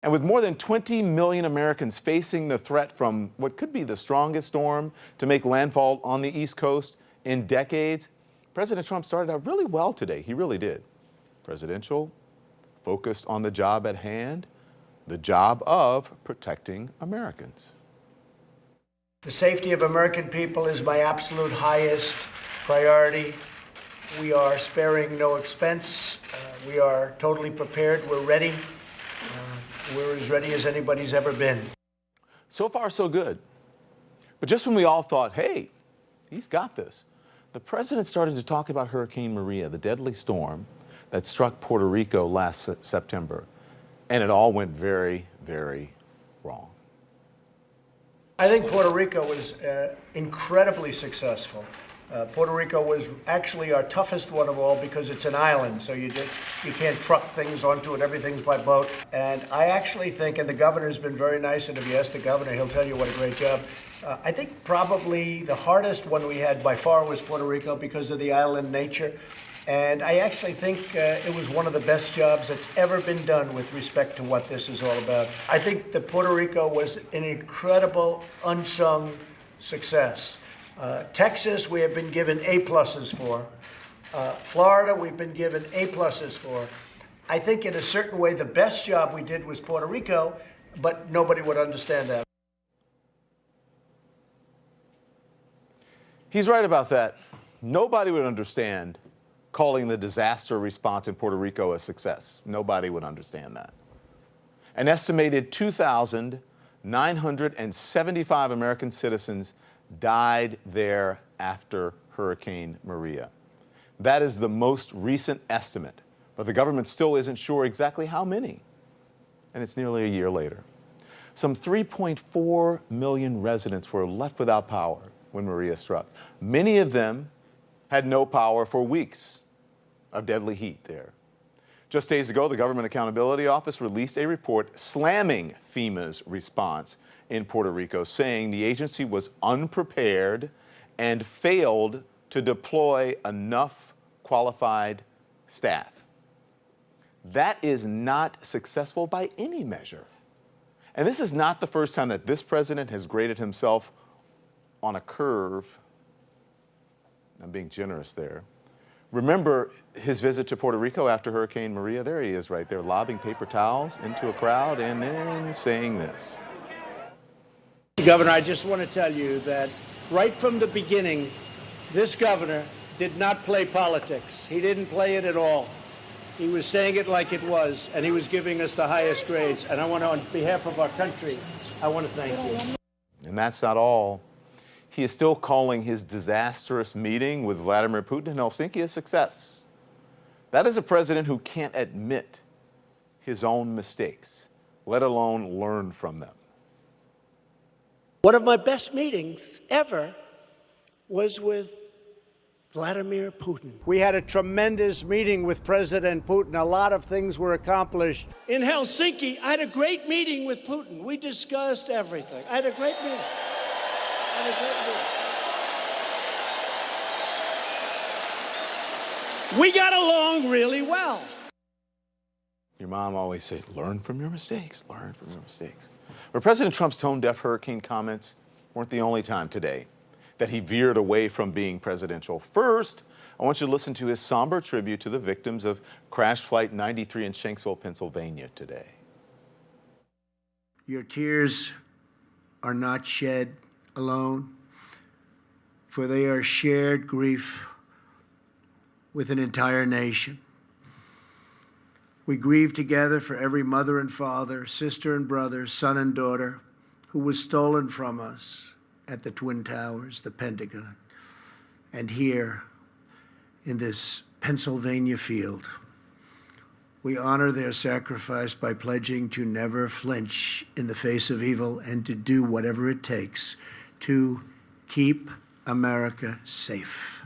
And with more than 20 million Americans facing the threat from what could be the strongest storm to make landfall on the East Coast in decades, President Trump started out really well today. He really did. Presidential, focused on the job at hand, the job of protecting Americans. The safety of American people is my absolute highest priority. We are sparing no expense. We are totally prepared. We're ready. We're as ready as anybody's ever been. So far, so good. But just when we all thought, hey, he's got this, the president started to talk about Hurricane Maria, the deadly storm that struck Puerto Rico last September. And it all went very, very wrong. I think Puerto Rico was incredibly successful. Puerto Rico was actually our toughest one of all because it's an island, so you can't truck things onto it, everything's by boat. And I actually think, and the governor's been very nice, and if you ask the governor, he'll tell you what a great job. I think probably the hardest one we had by far was Puerto Rico because of the island nature. And I actually think it was one of the best jobs that's ever been done with respect to what this is all about. I think that Puerto Rico was an incredible, unsung success. Texas, we have been given A-pluses for. Florida, we've been given A-pluses for. I think in a certain way, the best job we did was Puerto Rico, but nobody would understand that. He's right about that. Nobody would understand calling the disaster response in Puerto Rico a success. Nobody would understand that. An estimated 2,975 American citizens died there after Hurricane Maria. That is the most recent estimate, but the government still isn't sure exactly how many. And it's nearly a year later. Some 3.4 million residents were left without power when Maria struck. Many of them had no power for weeks of deadly heat there. Just days ago, the Government Accountability Office released a report slamming FEMA's response in Puerto Rico, saying the agency was unprepared and failed to deploy enough qualified staff. That is not successful by any measure. And this is not the first time that this president has graded himself on a curve. I'm being generous there. Remember his visit to Puerto Rico after Hurricane Maria? There he is right there, lobbing paper towels into a crowd and then saying this. Governor, I just want to tell you that right from the beginning, this governor did not play politics. He didn't play it at all. He was saying it like it was, and he was giving us the highest grades. And I want to, on behalf of our country, I want to thank you. And that's not all. He is still calling his disastrous meeting with Vladimir Putin in Helsinki a success. That is a president who can't admit his own mistakes, let alone learn from them. One of my best meetings ever was with Vladimir Putin. We had a tremendous meeting with President Putin. A lot of things were accomplished. In Helsinki, I had a great meeting with Putin. We discussed everything. I had a great meeting. We got along really well. Your mom always said, learn from your mistakes, learn from your mistakes. But President Trump's tone-deaf hurricane comments weren't the only time today that he veered away from being presidential. First, I want you to listen to his somber tribute to the victims of crash flight 93 in Shanksville, Pennsylvania today. Your tears are not shed alone, for they are shared grief with an entire nation. We grieve together for every mother and father, sister and brother, son and daughter who was stolen from us at the Twin Towers, the Pentagon, and here in this Pennsylvania field. We honor their sacrifice by pledging to never flinch in the face of evil and to do whatever it takes to keep America safe.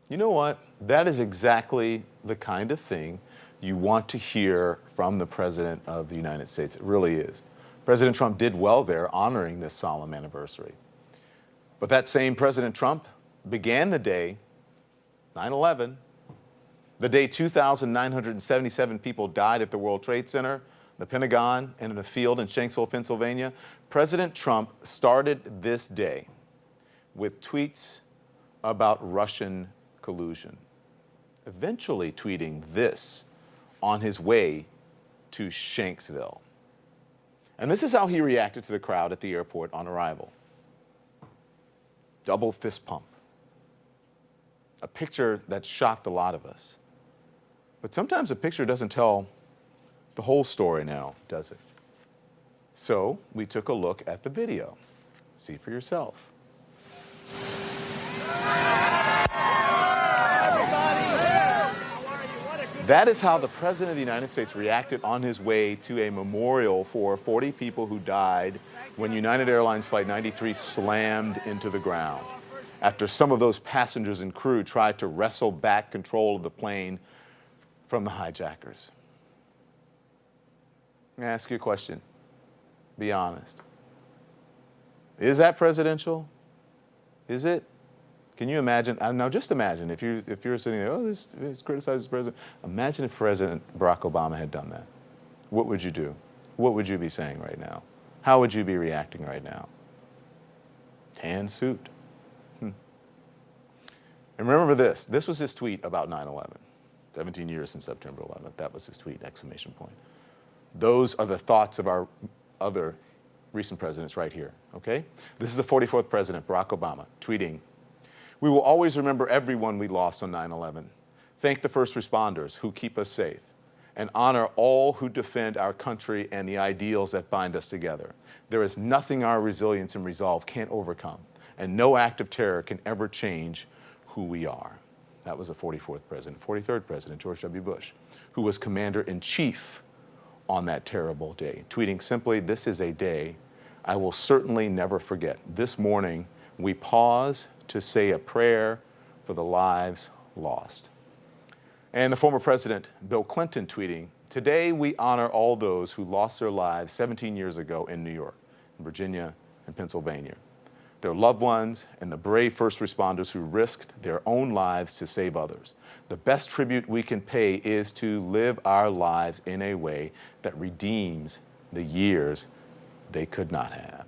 You know what? That is exactly the kind of thing you want to hear from the President of the United States. It really is. President Trump did well there honoring this solemn anniversary. But that same President Trump began the day, 9/11, The day 2,977 people died at the World Trade Center, the Pentagon, and in a field in Shanksville, Pennsylvania, President Trump started this day with tweets about Russian collusion, eventually tweeting this on his way to Shanksville. And this is how he reacted to the crowd at the airport on arrival. Double fist pump. A picture that shocked a lot of us. But sometimes a picture doesn't tell the whole story now, does it? So we took a look at the video. See for yourself. That is how the President of the United States reacted on his way to a memorial for 40 people who died when United Airlines Flight 93 slammed into the ground, after some of those passengers and crew tried to wrestle back control of the plane from the hijackers. I'm going to ask you a question. Be honest. Is that presidential? Is it? Can you imagine? Now, just imagine if you're sitting there, oh, this criticizes the president. Imagine if President Barack Obama had done that. What would you do? What would you be saying right now? How would you be reacting right now? Tan suit. And remember this. This was his tweet about 9/11. 17 years since September 11th. That was his tweet, exclamation point. Those are the thoughts of our other recent presidents right here, okay? This is the 44th president, Barack Obama, tweeting, "We will always remember everyone we lost on 9/11. Thank the first responders who keep us safe, and honor all who defend our country and the ideals that bind us together. There is nothing our resilience and resolve can't overcome, and no act of terror can ever change who we are." That was the 44th president. 43rd president, George W. Bush, who was commander-in-chief on that terrible day, tweeting simply, "This is a day I will certainly never forget. This morning, we pause to say a prayer for the lives lost." And the former president, Bill Clinton, tweeting, "Today we honor all those who lost their lives 17 years ago in New York, in Virginia, and Pennsylvania. Their loved ones and the brave first responders who risked their own lives to save others. The best tribute we can pay is to live our lives in a way that redeems the years they could not have."